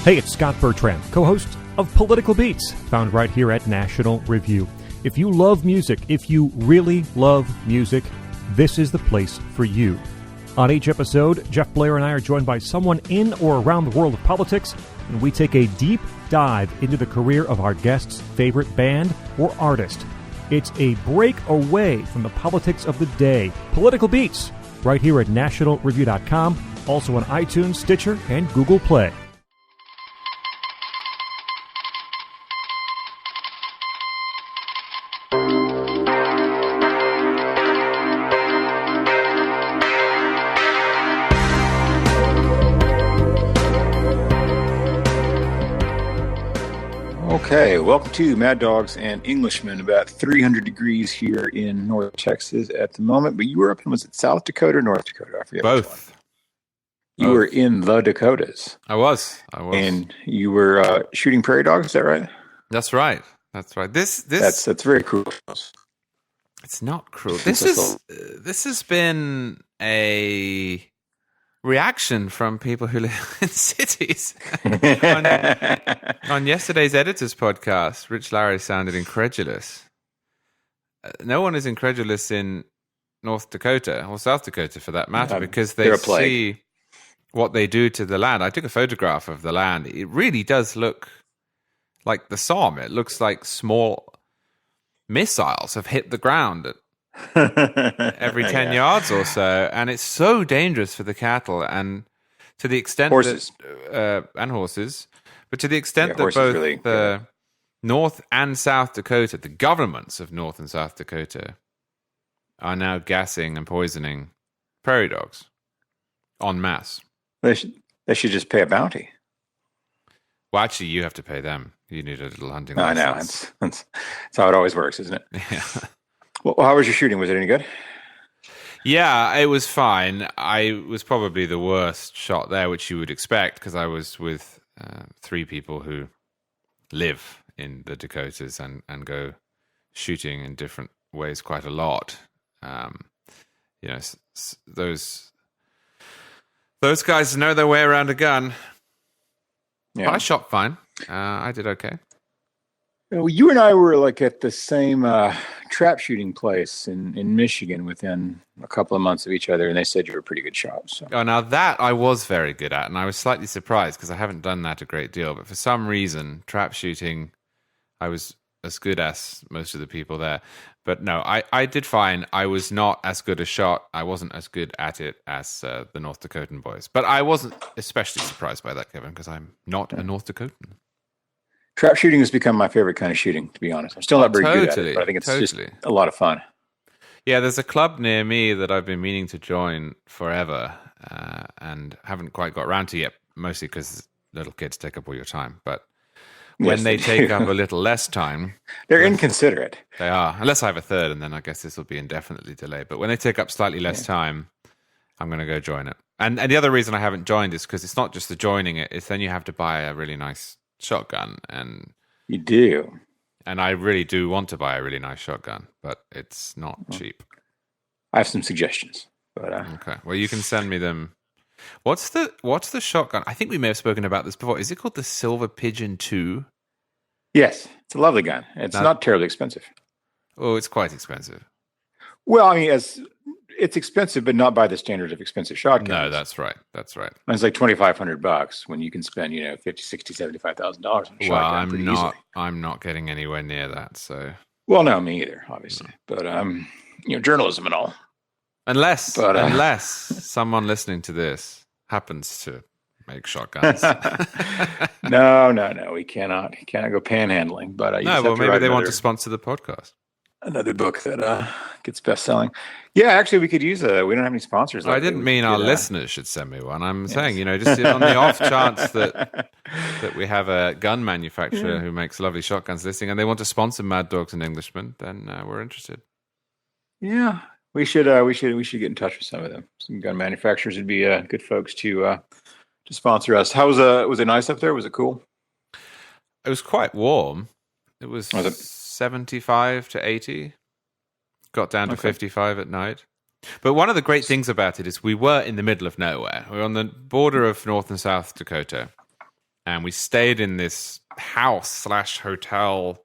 Hey, it's Scott Bertrand, co-host of Political Beats, found right here at National Review. If you love music, if you really love music, this is the place for you. On each episode, Jeff Blair and I are joined by someone in or around the world of politics, and we take a deep dive into the career of our guest's favorite band or artist. It's a break away from the politics of the day. Political Beats, right here at nationalreview.com, also on iTunes, Stitcher, and Google Play. Okay, welcome to Mad Dogs and Englishmen. About 300 degrees here in North Texas at the moment, but you were up in, was it South Dakota or North Dakota? I forget. Both. You were in the Dakotas. I was. And you were shooting prairie dogs, is that right? That's right. That's very cruel. It's not cruel. This has been a reaction from people who live in cities. On yesterday's editor's podcast, Rich Larry sounded incredulous. No one is incredulous in North Dakota or South Dakota for that matter, because they see what they do to the land. I took a photograph of the land. It really does look like the Somme. It looks like small missiles have hit the ground at every 10 yards or so, and it's so dangerous for the cattle, and to the extent horses. And horses, but to the extent that both really the North and South Dakota, the governments of North and South Dakota, are now gassing and poisoning prairie dogs en masse. They should just pay a bounty. Well, actually, you have to pay them. You need a little hunting I license. know. That's how it always works, isn't it? Yeah. Well, how was your shooting? Was it any good? Yeah, it was fine. I was probably the worst shot there, which you would expect, because I was with three people who live in the Dakotas and go shooting in different ways quite a lot. Those guys know their way around a gun. Yeah. But I shot fine. I did okay. Well, you and I were like at the same trap shooting place in Michigan within a couple of months of each other, and they said you were a pretty good shot. So. Oh, now that I was very good at, and I was slightly surprised because I haven't done that a great deal. But for some reason, trap shooting, I was as good as most of the people there. But no, I did fine. I was not as good a shot. I wasn't as good at it as the North Dakotan boys. But I wasn't especially surprised by that, Kevin, because I'm not a North Dakotan. Trap shooting has become my favorite kind of shooting, to be honest. I'm still not very good at it, but I think it's just a lot of fun. Yeah, there's a club near me that I've been meaning to join forever and haven't quite got around to yet, mostly because little kids take up all your time. But when they take up a little less time... They're inconsiderate. They are, unless I have a third, and then I guess this will be indefinitely delayed. But when they take up slightly less time, I'm going to go join it. And the other reason I haven't joined is because it's not just the joining it, it's then you have to buy a really nice shotgun, and you do, and I really do want to buy a really nice shotgun, but it's not cheap. I have some suggestions, but okay. Well, you can send me them. What's the shotgun? I think we may have spoken about this before. Is it called the Silver Pigeon 2? Yes, it's a lovely gun. It's not terribly expensive. Oh, it's quite expensive. Well, I mean, it's expensive, but not by the standards of expensive shotguns. No, that's right. That's right. It's like $2,500 when you can spend, $50,000, $60,000, $75,000 on a shotgun pretty easily. I'm not getting anywhere near that. So. Well, no, me either, obviously. No. But journalism and all. Unless someone listening to this happens to make shotguns. No, we cannot go panhandling. But maybe they want to sponsor the podcast. Another book that gets best-selling. Yeah, actually, we could use we don't have any sponsors. I didn't mean our listeners should send me one. I'm saying, just on the off chance that we have a gun manufacturer who makes lovely shotguns listening and they want to sponsor Mad Dogs and Englishmen, then we're interested. Yeah, we should get in touch with some of them. Some gun manufacturers would be good folks to sponsor us. How was it nice up there? Was it cool? It was quite warm. It was 75 to 80. Got down to 55 at night. But one of the great things about it is we were in the middle of nowhere. We were on the border of North and South Dakota. And we stayed in this house/hotel.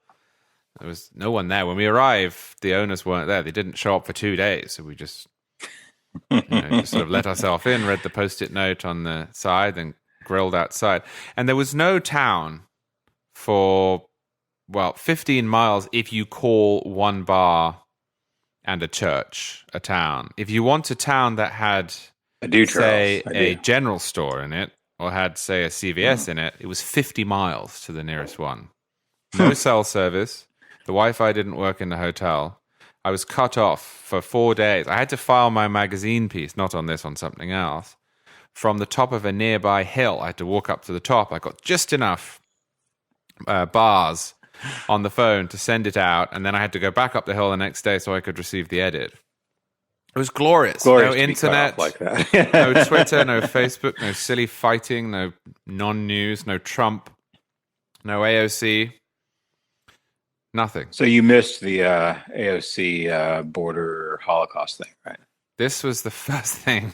There was no one there. When we arrived, the owners weren't there. They didn't show up for 2 days. So we just, just sort of let ourselves in, read the Post-it note on the side, and grilled outside. And there was no town for, 15 miles if you call one bar and a church a town. If you want a town that had, a general store in it, or had, say, a CVS in it, it was 50 miles to the nearest one. No cell service. The Wi-Fi didn't work in the hotel. I was cut off for 4 days. I had to file my magazine piece, not on this, on something else, from the top of a nearby hill. I had to walk up to the top. I got just enough bars on the phone to send it out, and then I had to go back up the hill the next day so I could receive the edit. It was glorious. No internet, like that. no Twitter, no Facebook, no silly fighting, no non-news, no Trump, no AOC, nothing. So you missed the AOC border Holocaust thing, right? This was the first thing.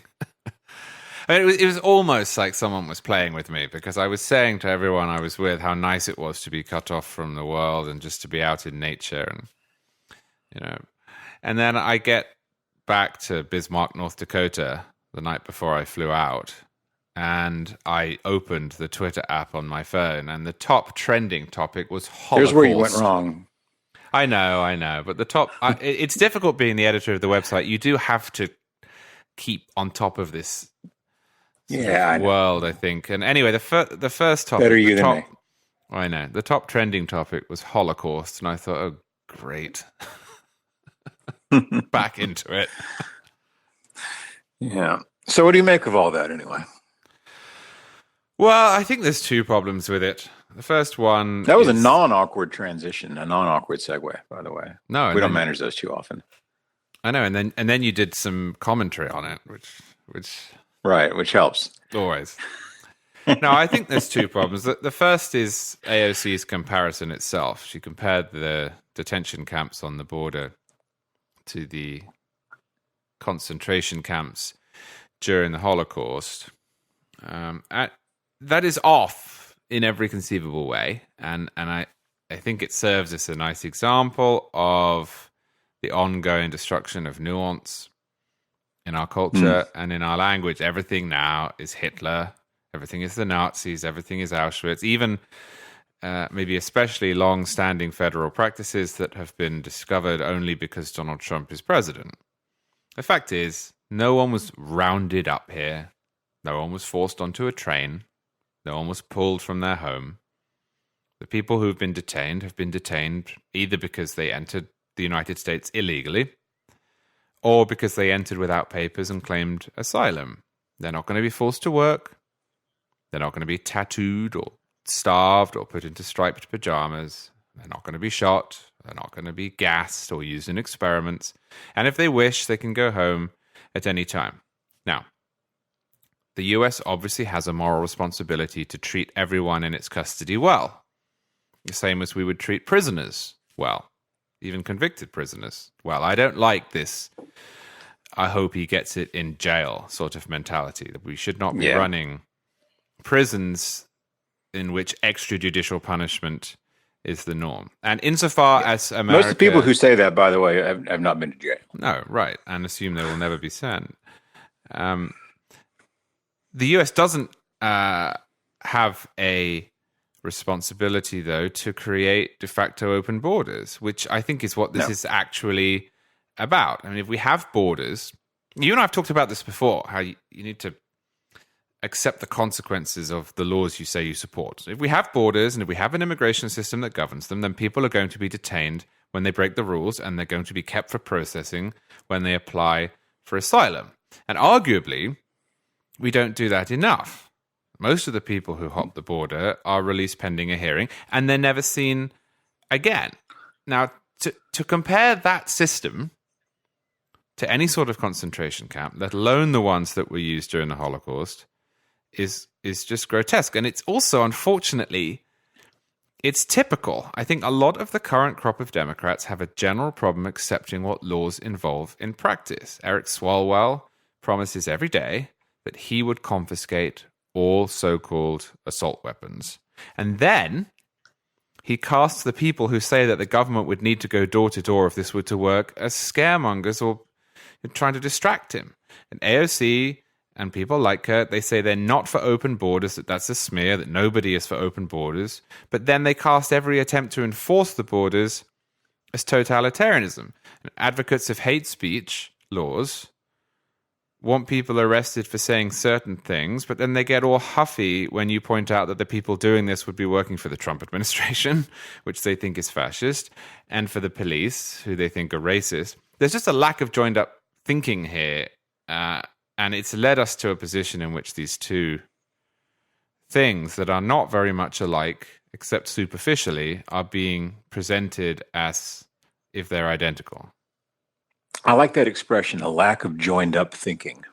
I mean, it was almost like someone was playing with me, because I was saying to everyone I was with how nice it was to be cut off from the world and just to be out in nature, and and then I get back to Bismarck, North Dakota, the night before I flew out, and I opened the Twitter app on my phone, and the top trending topic was Holocaust. Here's where you went wrong. I know, but the top. It's difficult being the editor of the website. You do have to keep on top of this world, I think. And anyway, the first topic. Better you than me. I know. The top trending topic was Holocaust, and I thought, oh, great. Back into it. Yeah. So what do you make of all that anyway? Well, I think there's two problems with it. The first one... That was a non-awkward transition, a non-awkward segue, by the way. No. We don't manage those too often. I know, and then you did some commentary on it, which Right, which helps. Always. No, I think there's two problems. The first is AOC's comparison itself. She compared the detention camps on the border to the concentration camps during the Holocaust. That is off in every conceivable way, and I think it serves as a nice example of the ongoing destruction of nuance in our culture and in our language. Everything now is Hitler. Everything is the Nazis. Everything is Auschwitz. Even maybe especially long-standing federal practices that have been discovered only because Donald Trump is president. The fact is, no one was rounded up here. No one was forced onto a train. No one was pulled from their home. The people who've been detained have been detained either because they entered the United States illegally or because they entered without papers and claimed asylum. They're not going to be forced to work. They're not going to be tattooed or starved or put into striped pajamas. They're not going to be shot. They're not going to be gassed or used in experiments. And if they wish, they can go home at any time. Now, the US obviously has a moral responsibility to treat everyone in its custody well, the same as we would treat prisoners well, even convicted prisoners well. I don't like this, I hope he gets it in jail sort of mentality, that we should not be running prisons in which extrajudicial punishment is the norm. And insofar as America... Most of the people who say that, by the way, have not been to jail. No, right, and assume they will never be sent. The US doesn't have a responsibility, though, to create de facto open borders, which I think is what this is actually about. I mean, if we have borders... You and I have talked about this before, how you need to accept the consequences of the laws you say you support. If we have borders and if we have an immigration system that governs them, then people are going to be detained when they break the rules, and they're going to be kept for processing when they apply for asylum. And arguably, we don't do that enough. Most of the people who hop the border are released pending a hearing, and they're never seen again. Now, to compare that system to any sort of concentration camp, let alone the ones that were used during the Holocaust, is just grotesque. And it's also, unfortunately, it's typical. I think a lot of the current crop of Democrats have a general problem accepting what laws involve in practice. Eric Swalwell promises every day that he would confiscate all so-called assault weapons. And then he casts the people who say that the government would need to go door to door if this were to work as scaremongers or trying to distract him. And AOC and people like her, they say they're not for open borders, that that's a smear, that nobody is for open borders. But then they cast every attempt to enforce the borders as totalitarianism. And advocates of hate speech laws want people arrested for saying certain things, but then they get all huffy when you point out that the people doing this would be working for the Trump administration, which they think is fascist, and for the police, who they think are racist. There's just a lack of joined-up thinking here, and it's led us to a position in which these two things that are not very much alike, except superficially, are being presented as if they're identical. I like that expression, a lack of joined up thinking.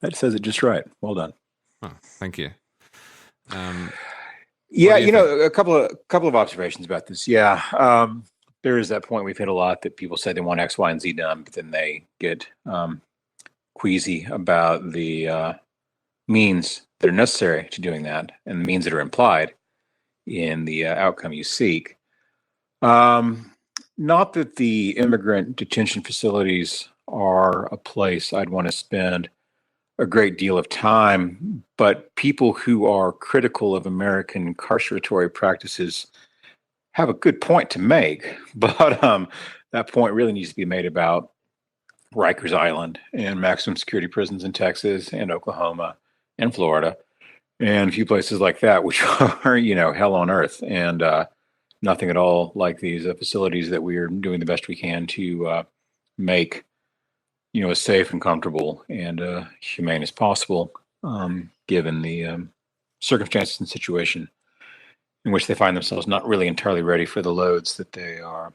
That says it just right. Well done. Oh, thank you. Yeah, a couple of observations about this. Yeah, there is that point we've hit a lot that people say they want X, Y, and Z done, but then they get queasy about the means that are necessary to doing that and the means that are implied in the outcome you seek. Not that the immigrant detention facilities are a place I'd want to spend a great deal of time, but people who are critical of American incarceratory practices have a good point to make. But that point really needs to be made about Rikers Island and maximum security prisons in Texas and Oklahoma and Florida and a few places like that, which are, hell on earth. And nothing at all like these facilities that we are doing the best we can to make, as safe and comfortable and humane as possible, given the circumstances and situation in which they find themselves not really entirely ready for the loads that they are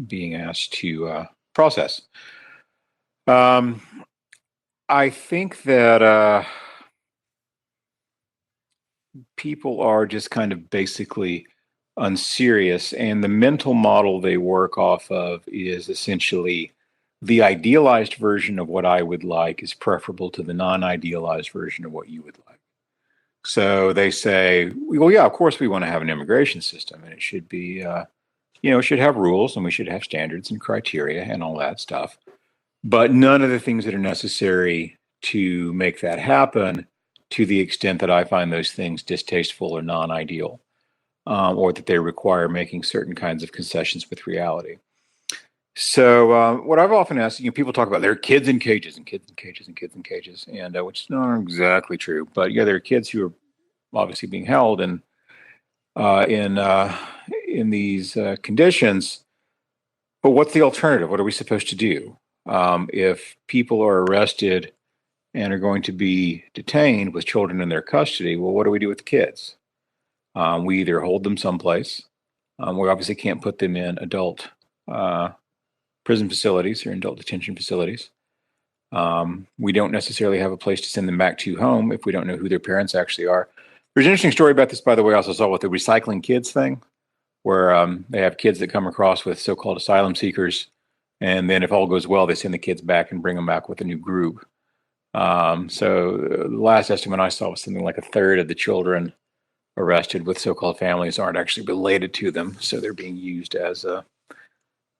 being asked to process. I think that people are just kind of basically unserious, and the mental model they work off of is essentially the idealized version of what I would like is preferable to the non-idealized version of what you would like. So they say, well, yeah, of course we want to have an immigration system, and it should be, it should have rules, and we should have standards and criteria and all that stuff. But none of the things that are necessary to make that happen, to the extent that I find those things distasteful or non-ideal. Or that they require making certain kinds of concessions with reality. So what I've often asked, people talk about there are kids in cages and kids in cages and kids in cages, and which is not exactly true. But yeah, there are kids who are obviously being held in these conditions. But what's the alternative? What are we supposed to do if people are arrested and are going to be detained with children in their custody? Well, what do we do with the kids? We either hold them someplace. We obviously can't put them in adult prison facilities or adult detention facilities. We don't necessarily have a place to send them back to home if we don't know who their parents actually are. There's an interesting story about this, by the way, I also saw with the recycling kids thing, where they have kids that come across with so-called asylum seekers, and then if all goes well, they send the kids back and bring them back with a new group. So the last estimate I saw was something like a third of the children arrested with so-called families aren't actually related to them, so they're being used as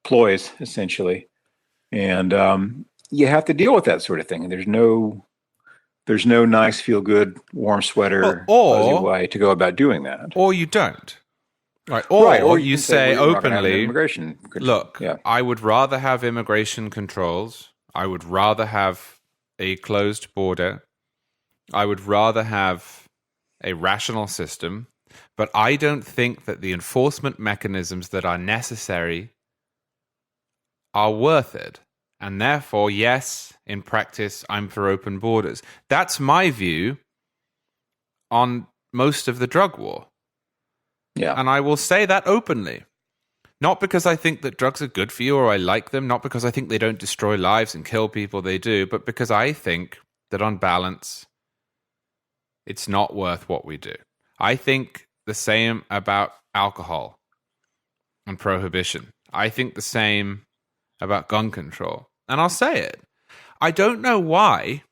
ploys, essentially. And you have to deal with that sort of thing. And there's no nice, feel-good, warm sweater, fuzzy way to go about doing that. Or you don't. Right. Or you say openly, look, yeah. I would rather have immigration controls. I would rather have a closed border. I would rather have a rational system, but I don't think that the enforcement mechanisms that are necessary are worth it. And therefore, yes, in practice, I'm for open borders. That's my view on most of the drug war. Yeah. And I will say that openly. Not because I think that drugs are good for you or I like them, not because I think they don't destroy lives and kill people, they do, but because I think that on balance, it's not worth what we do. I think the same about alcohol and prohibition. I think the same about gun control. And I'll say it. I don't know why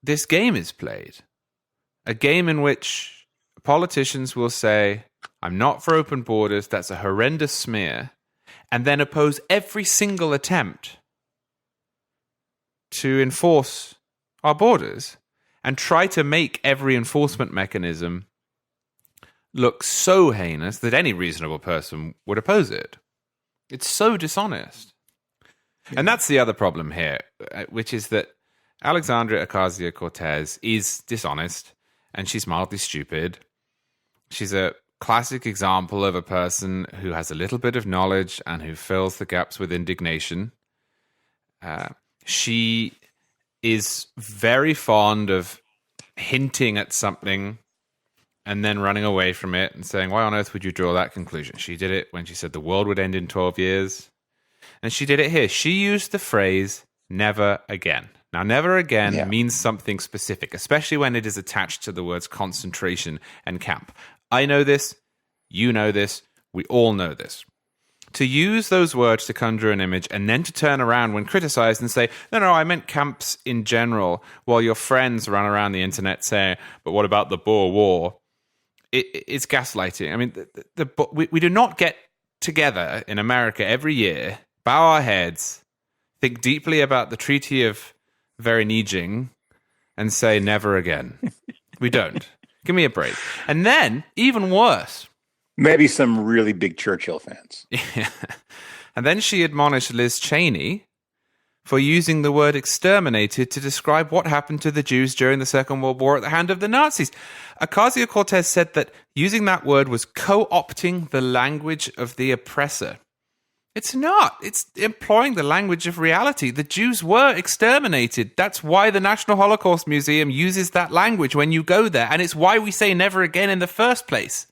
this game is played. A game in which politicians will say, I'm not for open borders, that's a horrendous smear, and then oppose every single attempt to enforce our borders and try to make every enforcement mechanism look so heinous that any reasonable person would oppose it. It's so dishonest. Yeah. And that's the other problem here, which is that Alexandria Ocasio-Cortez is dishonest and she's mildly stupid. She's a classic example of a person who has a little bit of knowledge and who fills the gaps with indignation. She is very fond of hinting at something and then running away from it and saying, why on earth would you draw that conclusion? She did it when she said the world would end in 12 years. And she did it here. She used the phrase, never again. Now, never again means something specific, especially when it is attached to the words concentration and camp. I know this. You know this. We all know this. To use those words to conjure an image and then to turn around when criticized and say, no, I meant camps in general, while your friends run around the internet saying, but what about the Boer War? It's gaslighting. I mean, we do not get together in America every year, bow our heads, think deeply about the Treaty of Vereeniging, and say never again. We don't. Give me a break. And then, even worse. Maybe some really big Churchill fans. Yeah. And then she admonished Liz Cheney for using the word exterminated to describe what happened to the Jews during the Second World War at the hand of the Nazis. Ocasio-Cortez said that using that word was co-opting the language of the oppressor. It's not. It's employing the language of reality. The Jews were exterminated. That's why the National Holocaust Museum uses that language when you go there. And it's why we say never again in the first place.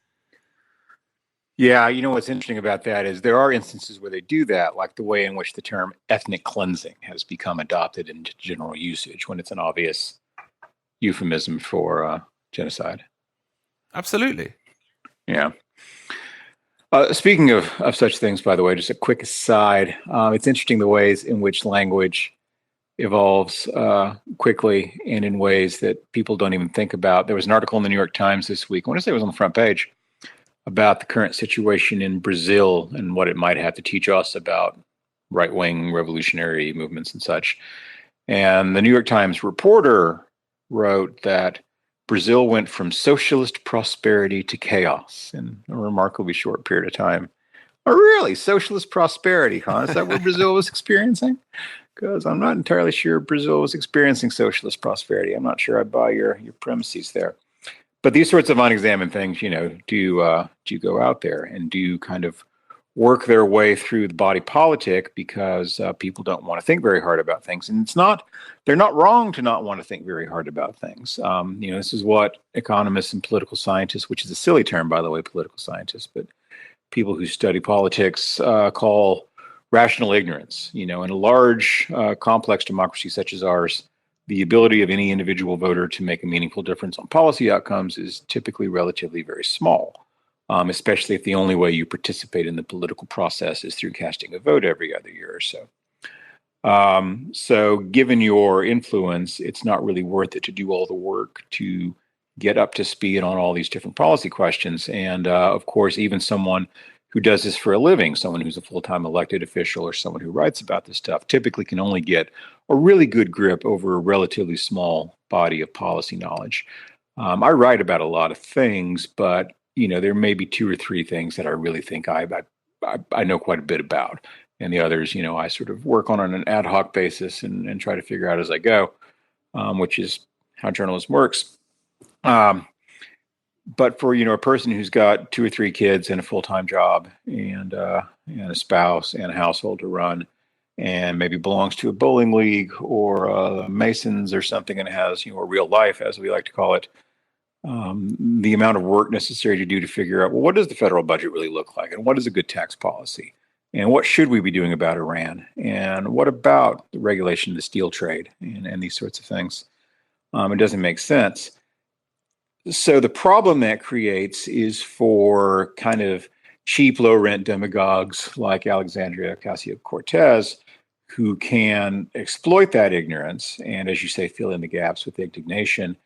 Yeah, you know what's interesting about that is there are instances where they do that, like the way in which the term ethnic cleansing has become adopted into general usage when it's an obvious euphemism for genocide. Absolutely. Yeah. Speaking of such things, by the way, just a quick aside, it's interesting the ways in which language evolves quickly and in ways that people don't even think about. There was an article in the New York Times this week, I want to say it was on the front page, about the current situation in Brazil and what it might have to teach us about right-wing revolutionary movements and such. And the New York Times reporter wrote that Brazil went from socialist prosperity to chaos in a remarkably short period of time. Oh, really? Socialist prosperity, huh? Is that what Brazil was experiencing? Because I'm not entirely sure Brazil was experiencing socialist prosperity. I'm not sure I buy your premises there. But these sorts of unexamined things, do you go out there and do you kind of work their way through the body politic because people don't want to think very hard about things. And they're not wrong to not want to think very hard about things. This is what economists and political scientists, which is a silly term, by the way, political scientists, but people who study politics call rational ignorance. In a large, complex democracy such as ours, the ability of any individual voter to make a meaningful difference on policy outcomes is typically relatively very small, especially if the only way you participate in the political process is through casting a vote every other year or so. So given your influence, it's not really worth it to do all the work to get up to speed on all these different policy questions. And of course, even someone who does this for a living, someone who's a full-time elected official or someone who writes about this stuff, typically can only get a really good grip over a relatively small body of policy knowledge. I write about a lot of things, but there may be two or three things that I really think I know quite a bit about. And the others, I sort of work on an ad hoc basis and try to figure out as I go, which is how journalism works. But for, a person who's got 2 or 3 kids and a full-time job and a spouse and a household to run and maybe belongs to a bowling league or Masons or something and has, a real life, as we like to call it, the amount of work necessary to do to figure out, well, what does the federal budget really look like? And what is a good tax policy? And what should we be doing about Iran? And what about the regulation of the steel trade and these sorts of things? It doesn't make sense. So the problem that creates is for kind of cheap, low-rent demagogues like Alexandria Ocasio-Cortez, who can exploit that ignorance and, as you say, fill in the gaps with indignation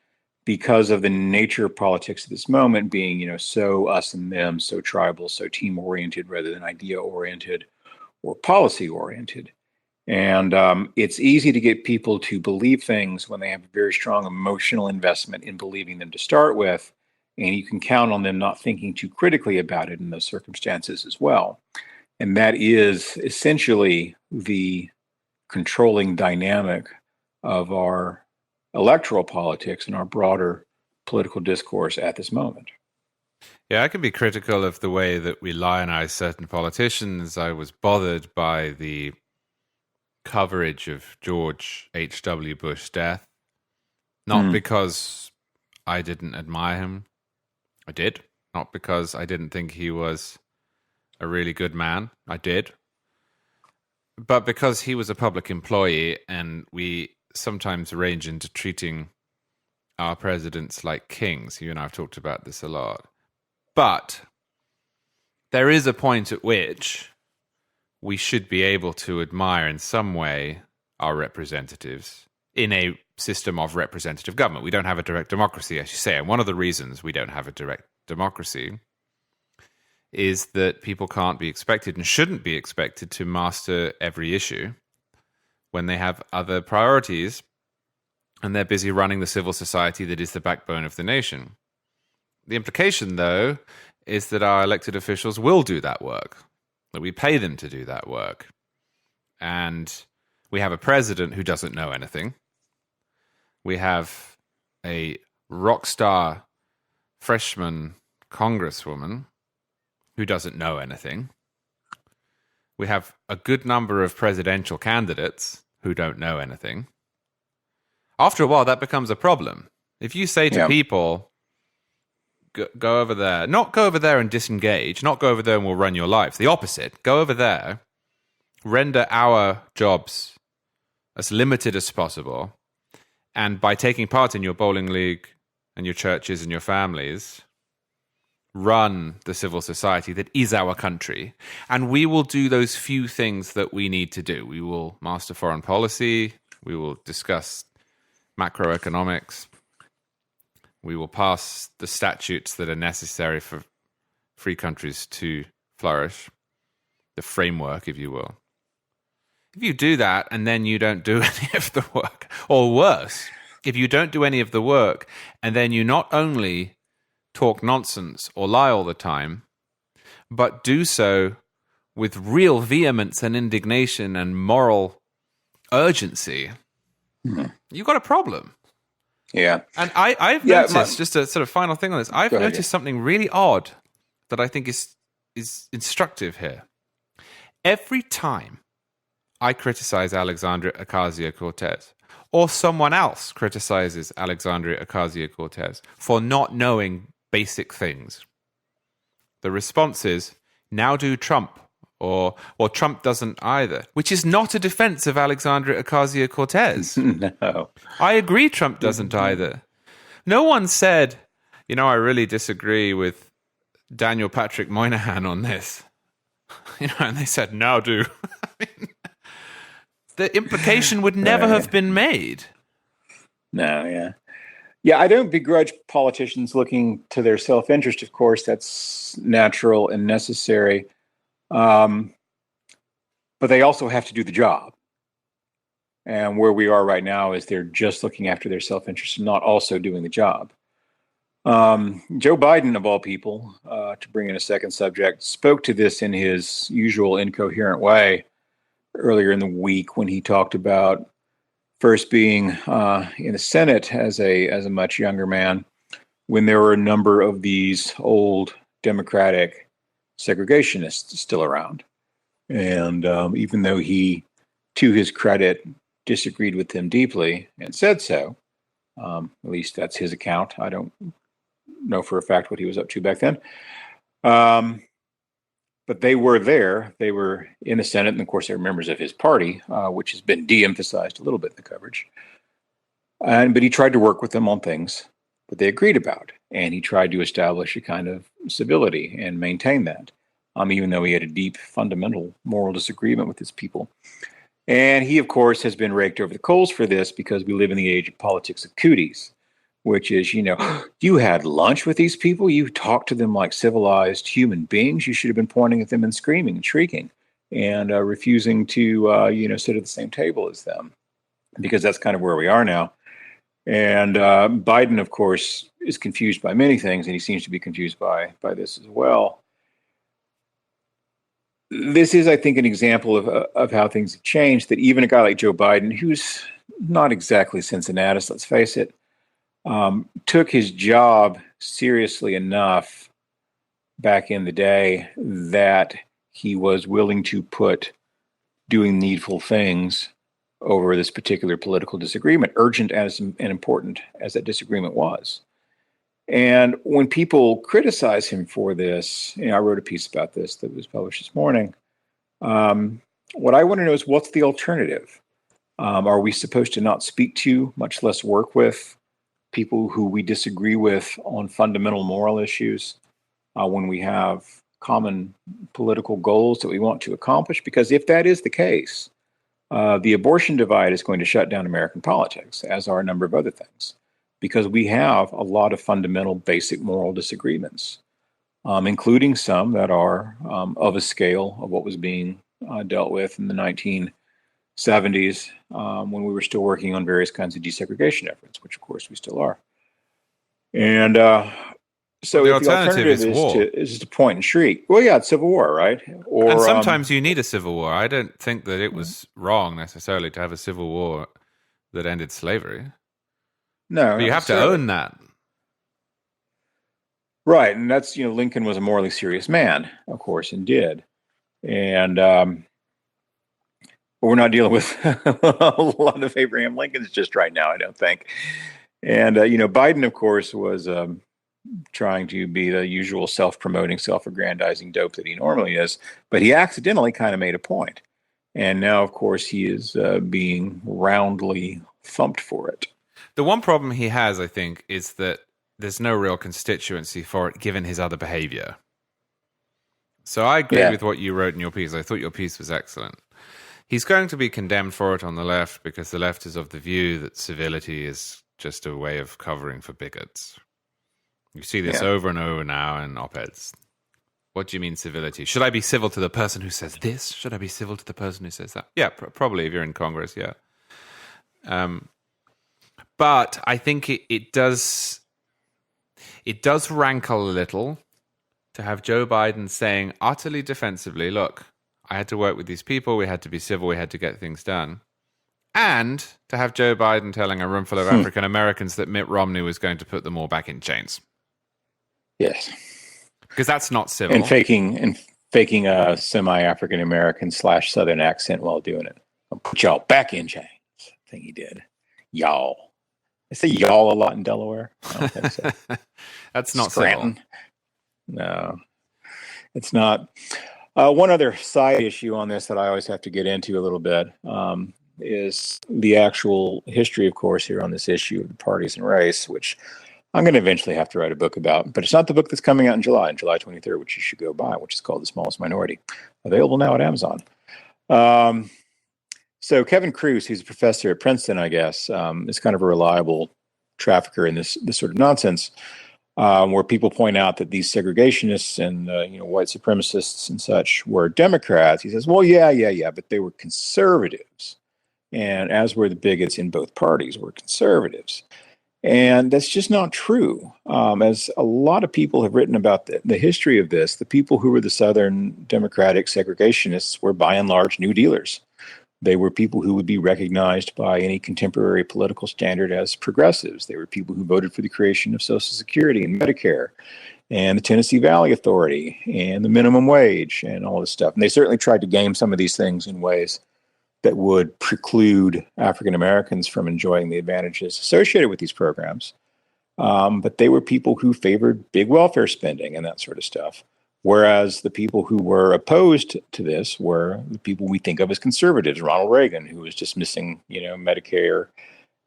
because of the nature of politics at this moment being, so us and them, so tribal, so team-oriented rather than idea-oriented or policy-oriented. And it's easy to get people to believe things when they have a very strong emotional investment in believing them to start with, and you can count on them not thinking too critically about it in those circumstances as well. And that is essentially the controlling dynamic of our electoral politics and our broader political discourse at this moment. Yeah, I can be critical of the way that we lionize certain politicians. I was bothered by the coverage of George H.W. Bush's death, not because I didn't admire him. I did. Not because I didn't think he was a really good man. I did. But because he was a public employee, and we sometimes range into treating our presidents like kings. You and I have talked about this a lot. But there is a point at which we should be able to admire in some way our representatives in a system of representative government. We don't have a direct democracy, as you say. And one of the reasons we don't have a direct democracy is that people can't be expected and shouldn't be expected to master every issue when they have other priorities and they're busy running the civil society that is the backbone of the nation. The implication, though, is that our elected officials will do that work, that we pay them to do that work. And we have a president who doesn't know anything. We have a rock star freshman congresswoman who doesn't know anything. We have a good number of presidential candidates who don't know anything. After a while, that becomes a problem. If you say to people, go over there, not go over there and disengage, not go over there and we'll run your lives. The opposite. Go over there, render our jobs as limited as possible, and by taking part in your bowling league and your churches and your families, run the civil society that is our country. And we will do those few things that we need to do. We will master foreign policy. We will discuss macroeconomics. We will pass the statutes that are necessary for free countries to flourish, the framework, if you will. If you do that and then you don't do any of the work, or worse, if you don't do any of the work and then you not only talk nonsense or lie all the time, but do so with real vehemence and indignation and moral urgency, you've got a problem. Yeah. And I've noticed, just a sort of final thing on this, I've noticed something really odd that I think is instructive here. Every time I criticize Alexandria Ocasio-Cortez, or someone else criticizes Alexandria Ocasio-Cortez for not knowing basic things, the response is, now do Trump, or Trump doesn't either, which is not a defense of Alexandria Ocasio-Cortez. No. I agree Trump doesn't either. No one said, I really disagree with Daniel Patrick Moynihan on this. And they said, now do. The implication would never have been made. No, yeah. Yeah, I don't begrudge politicians looking to their self-interest, of course. That's natural and necessary. But they also have to do the job. And where we are right now is they're just looking after their self-interest and not also doing the job. Joe Biden, of all people, to bring in a second subject, spoke to this in his usual incoherent way earlier in the week when he talked about first being in the Senate as a much younger man, when there were a number of these old Democratic segregationists still around. And even though he, to his credit, disagreed with them deeply and said so, at least that's his account. I don't know for a fact what he was up to back then. But they were there. They were in the Senate. And of course, they were members of his party, which has been de-emphasized a little bit in the coverage. But he tried to work with them on things that they agreed about. And he tried to establish a kind of civility and maintain that, even though he had a deep, fundamental moral disagreement with his people. And he, of course, has been raked over the coals for this because we live in the age of politics of cooties, which is, you had lunch with these people, you talked to them like civilized human beings, you should have been pointing at them and screaming and shrieking and refusing to, sit at the same table as them, because that's kind of where we are now. And Biden, of course, is confused by many things, and he seems to be confused by this as well. This is, I think, an example of how things have changed, that even a guy like Joe Biden, who's not exactly Cincinnatus, let's face it, took his job seriously enough back in the day that he was willing to put doing needful things over this particular political disagreement, urgent as and important as that disagreement was. And when people criticize him for this, I wrote a piece about this that was published this morning. What I want to know is, what's the alternative? Are we supposed to not speak to, much less work with, people who we disagree with on fundamental moral issues when we have common political goals that we want to accomplish? Because if that is the case, the abortion divide is going to shut down American politics, as are a number of other things, because we have a lot of fundamental basic moral disagreements, including some that are of a scale of what was being dealt with in the 1970s when we were still working on various kinds of desegregation efforts, which of course we still are. And so the alternative is to point and shriek. Well, yeah, it's civil war, right? And sometimes you need a civil war. I don't think that it was wrong necessarily to have a civil war that ended slavery. No, but you have to own that. Right, and that's, Lincoln was a morally serious man, of course, and did. And we're not dealing with a lot of Abraham Lincolns just right now, I don't think. And, Biden, of course, was trying to be the usual self-promoting, self-aggrandizing dope that he normally is, but he accidentally kind of made a point. And now, of course, he is being roundly thumped for it. The one problem he has, I think, is that there's no real constituency for it, given his other behavior. So I agree with what you wrote in your piece. I thought your piece was excellent. He's going to be condemned for it on the left, because the left is of the view that civility is just a way of covering for bigots. You see this over and over now in op-eds. What do you mean civility? Should I be civil to the person who says this? Should I be civil to the person who says that? Yeah, probably if you're in Congress, yeah. But I think it does rankle a little to have Joe Biden saying utterly defensively, look, I had to work with these people, we had to be civil, we had to get things done. And to have Joe Biden telling a room full of African Americans that Mitt Romney was going to put them all back in chains. Yes. Because that's not civil. And faking a semi-African American / Southern accent while doing it. I'll put y'all back in chains. I think he did. Y'all. I say y'all a lot in Delaware. I don't think so. That's not Scranton. civil. No, it's not. One other side issue on this that I always have to get into a little bit is the actual history, of course, here on this issue of the parties and race, which I'm going to eventually have to write a book about. But it's not the book that's coming out in July 23rd, which you should go buy, which is called The Smallest Minority. Available now at Amazon. So Kevin Kruse, who's a professor at Princeton, I guess, is kind of a reliable trafficker in this sort of nonsense, where people point out that these segregationists and white supremacists and such were Democrats. He says, well, yeah, but they were conservatives. And as were the bigots in both parties, were conservatives. And that's just not true. As a lot of people have written about the history of this, the people who were the Southern Democratic segregationists were by and large New Dealers. They were people who would be recognized by any contemporary political standard as progressives. They were people who voted for the creation of Social Security and Medicare and the Tennessee Valley Authority and the minimum wage and all this stuff. And they certainly tried to game some of these things in ways that would preclude African Americans from enjoying the advantages associated with these programs. But they were people who favored big welfare spending and that sort of stuff. Whereas the people who were opposed to this were the people we think of as conservatives. Ronald Reagan, who was dismissing, Medicare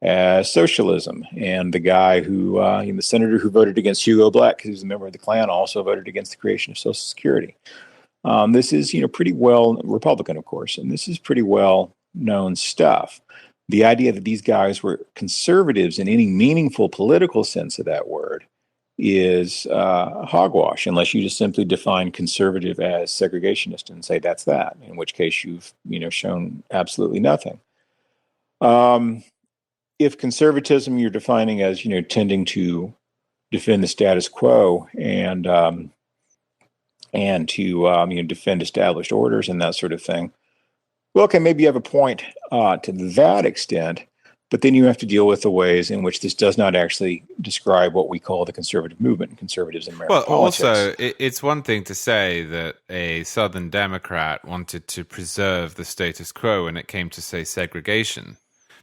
as socialism, and the guy who, the senator who voted against Hugo Black, who's a member of the Klan, also voted against the creation of Social Security. This is, pretty well Republican, of course, and this is pretty well known stuff. the idea that these guys were conservatives in any meaningful political sense of that word is hogwash, unless you just simply define conservative as segregationist and say that's that, in which case you've shown absolutely nothing. If conservatism you're defining as tending to defend the status quo and to defend established orders and that sort of thing, well, okay, maybe you have a point to that extent, but then you have to deal with the ways in which this does not actually describe what we call the conservative movement and conservatives in American politics. Well, also, it's one thing to say that a Southern Democrat wanted to preserve the status quo when it came to, say, segregation.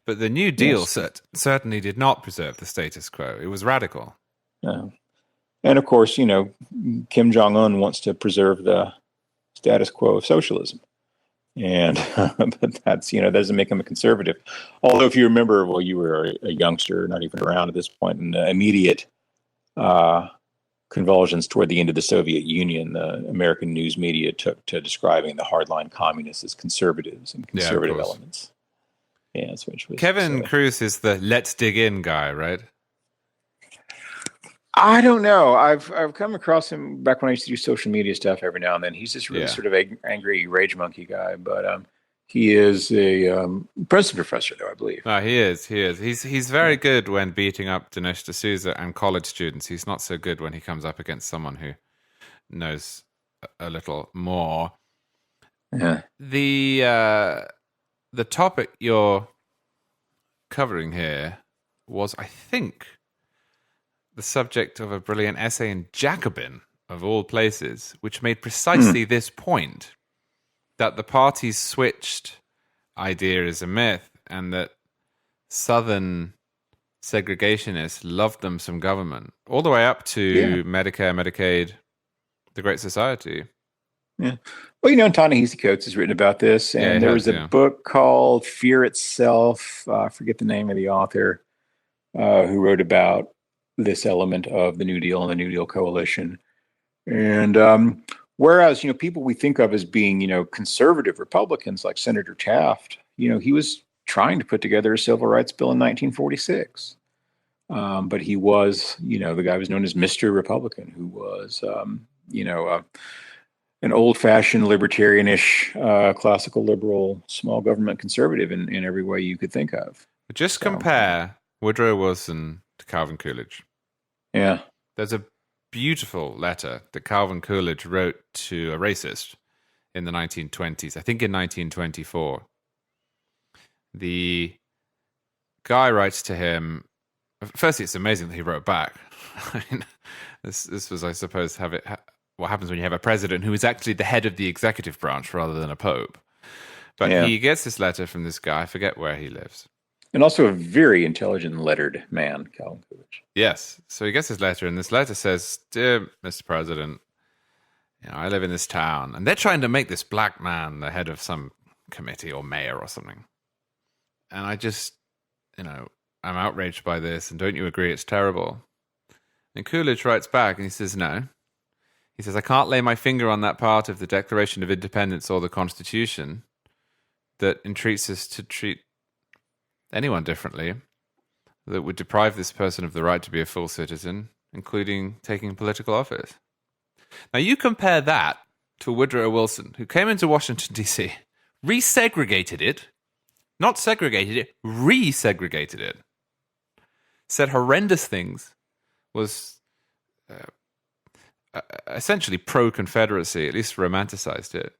But the New Deal certainly did not preserve the status quo. It was radical. And of course, Kim Jong-un wants to preserve the status quo of socialism. And but that's doesn't make him a conservative. Although if you remember, well, you were a youngster, not even around at this point, and the immediate convulsions toward the end of the Soviet Union, the American news media took to describing the hardline communists as conservatives and conservative elements. Yes, which was Kevin Cruz is the let's dig in guy, right? I don't know. I've come across him back when I used to do social media stuff every now and then. He's just really sort of angry rage monkey guy, but he is a Princeton professor, though, I believe. No, he is. He's very good when beating up Dinesh D'Souza and college students. He's not so good when he comes up against someone who knows a little more. Yeah. The topic you're covering here was, I think, the subject of a brilliant essay in Jacobin, of all places, which made precisely this point, that the party's switched idea is a myth, and that Southern segregationists loved them some government, all the way up to Medicare, Medicaid, the Great Society. Yeah. Well, Ta-Nehisi Coates has written about this, and there was a book called Fear Itself. I forget the name of the author who wrote about this element of the New Deal and the New Deal coalition. And whereas, people we think of as being, conservative Republicans like Senator Taft, he was trying to put together a civil rights bill in 1946. But he was, the guy was known as Mr. Republican, who was, an old-fashioned libertarianish, classical liberal, small government conservative in every way you could think of. Just compare Woodrow Wilson to Calvin Coolidge. Yeah. There's a beautiful letter that Calvin Coolidge wrote to a racist in the 1920s, I think in 1924. The guy writes to him. Firstly, it's amazing that he wrote back. I mean, this was, I suppose, what happens when you have a president who is actually the head of the executive branch rather than a pope. But he gets this letter from this guy, I forget where he lives. And also a very intelligent and lettered man, Calvin Coolidge. Yes. So he gets his letter, and this letter says, "Dear Mr. President, I live in this town, and they're trying to make this black man the head of some committee or mayor or something. And I just, I'm outraged by this, and don't you agree it's terrible?" And Coolidge writes back, and he says, no. He says, "I can't lay my finger on that part of the Declaration of Independence or the Constitution that entreats us to treat anyone differently, that would deprive this person of the right to be a full citizen, including taking political office." Now you compare that to Woodrow Wilson, who came into Washington, D.C., resegregated it, not segregated it, resegregated it, said horrendous things, was essentially pro-Confederacy, at least romanticized it,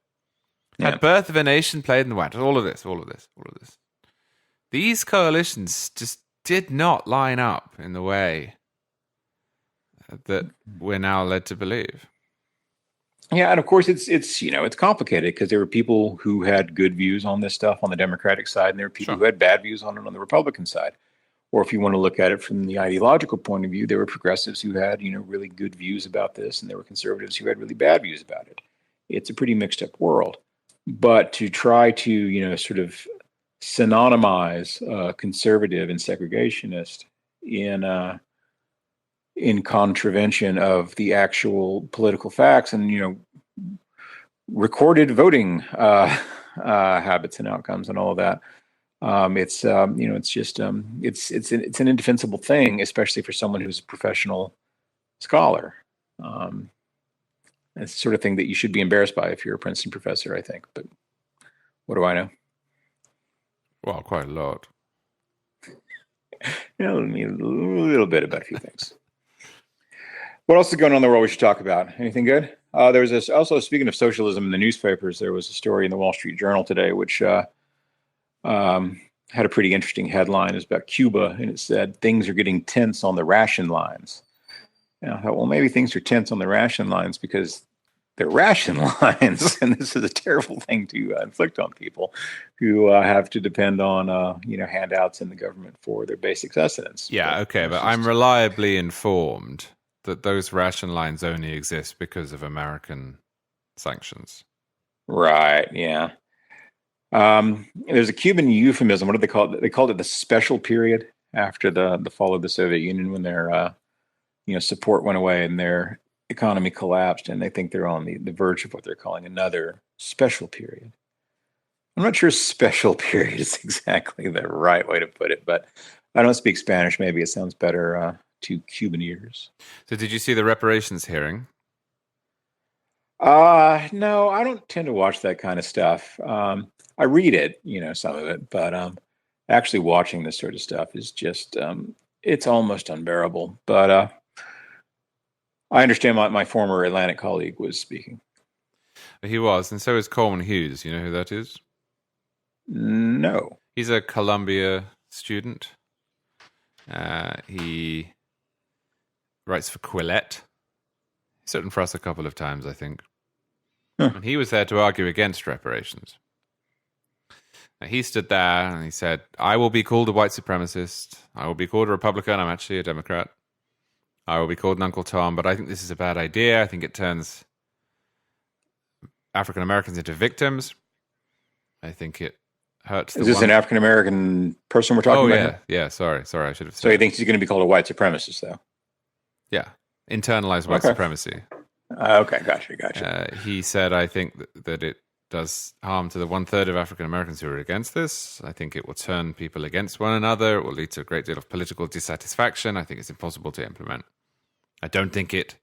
had Birth of a Nation played in the White House, all of this. These coalitions just did not line up in the way that we're now led to believe. Yeah, and of course it's complicated because there were people who had good views on this stuff on the Democratic side, and there were people who had bad views on it on the Republican side. Or if you want to look at it from the ideological point of view, there were progressives who had, really good views about this, and there were conservatives who had really bad views about it. It's a pretty mixed up world. But to try to, sort of synonymize conservative and segregationist in contravention of the actual political facts and, recorded voting habits and outcomes and all of that, It's just it's an indefensible thing, especially for someone who's a professional scholar. It's the sort of thing that you should be embarrassed by if you're a Princeton professor, I think. But what do I know? Well, quite a lot. A little bit about a few things. What else is going on in the world we should talk about? Anything good? There was this, also, speaking of socialism in the newspapers, there was a story in the Wall Street Journal today, which had a pretty interesting headline. It was about Cuba, and it said, things are getting tense on the ration lines. And I thought, well, maybe things are tense on the ration lines because they're ration lines, and this is a terrible thing to inflict on people who have to depend on handouts in the government for their basic sustenance. Yeah, okay, but I'm reliably informed that those ration lines only exist because of American sanctions. Right, yeah. There's a Cuban euphemism. What do they call it? They called it the special period after the fall of the Soviet Union, when their support went away and their economy collapsed, and they think they're on the verge of what they're calling another special period. I'm not sure special period is exactly the right way to put it, but I don't speak Spanish. Maybe it sounds better to Cuban ears. So did you see the reparations hearing? No, I don't tend to watch that kind of stuff. I read it, some of it, but actually watching this sort of stuff is just, it's almost unbearable. But I understand my former Atlantic colleague was speaking. He was, and so is Coleman Hughes. You know who that is? No. He's a Columbia student. He writes for Quillette. He's written for us a couple of times, I think. Huh. And he was there to argue against reparations. Now, he stood there and he said, I will be called a white supremacist. I will be called a Republican. I'm actually a Democrat. I will be called an Uncle Tom, but I think this is a bad idea. I think it turns African Americans into victims. I think it hurts. Is this an African American person we're talking about? Oh, yeah. Sorry. I should have said. So he thinks he's going to be called a white supremacist, though? Yeah. Internalized white supremacy. Okay, gotcha. He said, I think that it does harm to the 1/3 of African Americans who are against this. I think it will turn people against one another. It will lead to a great deal of political dissatisfaction. I think it's impossible to implement. I don't think it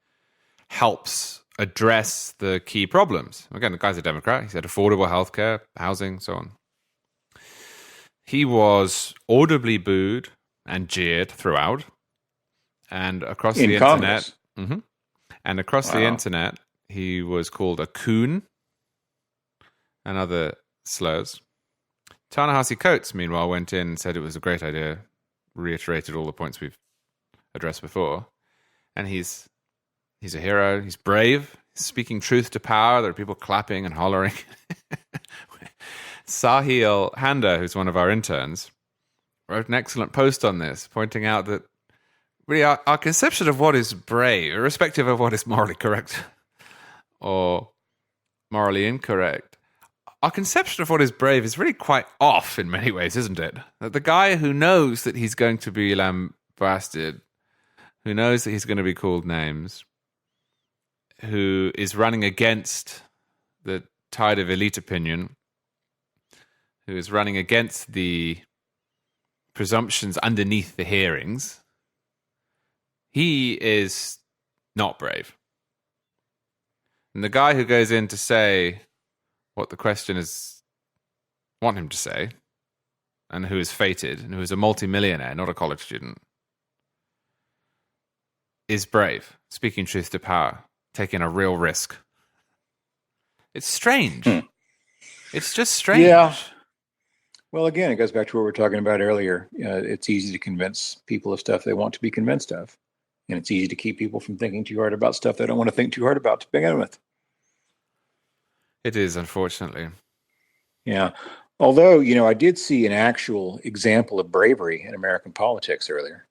helps address the key problems. Again, the guy's a Democrat. He said affordable healthcare, housing, so on. He was audibly booed and jeered throughout. And across the internet... Mm-hmm. And across the internet, he was called a coon and other slurs. Ta-Nehisi Coates, meanwhile, went in and said it was a great idea, reiterated all the points we've addressed before. And he's a hero. He's brave. He's speaking truth to power. There are people clapping and hollering. Sahil Handa, who's one of our interns, wrote an excellent post on this, pointing out that really our conception of what is brave, irrespective of what is morally correct or morally incorrect, our conception of what is brave is really quite off in many ways, isn't it? That the guy who knows that he's going to be lambasted, who knows that he's going to be called names, who is running against the tide of elite opinion, who is running against the presumptions underneath the hearings, he is not brave. And the guy who goes in to say what the questioners want him to say, and who is fated, and who is a multimillionaire, not a college student, is brave, speaking truth to power, taking a real risk. It's strange. It's just strange. Yeah. Well, again, it goes back to what we were talking about earlier. It's easy to convince people of stuff they want to be convinced of. And it's easy to keep people from thinking too hard about stuff they don't want to think too hard about to begin with. It is, unfortunately. Yeah. Although, I did see an actual example of bravery in American politics earlier.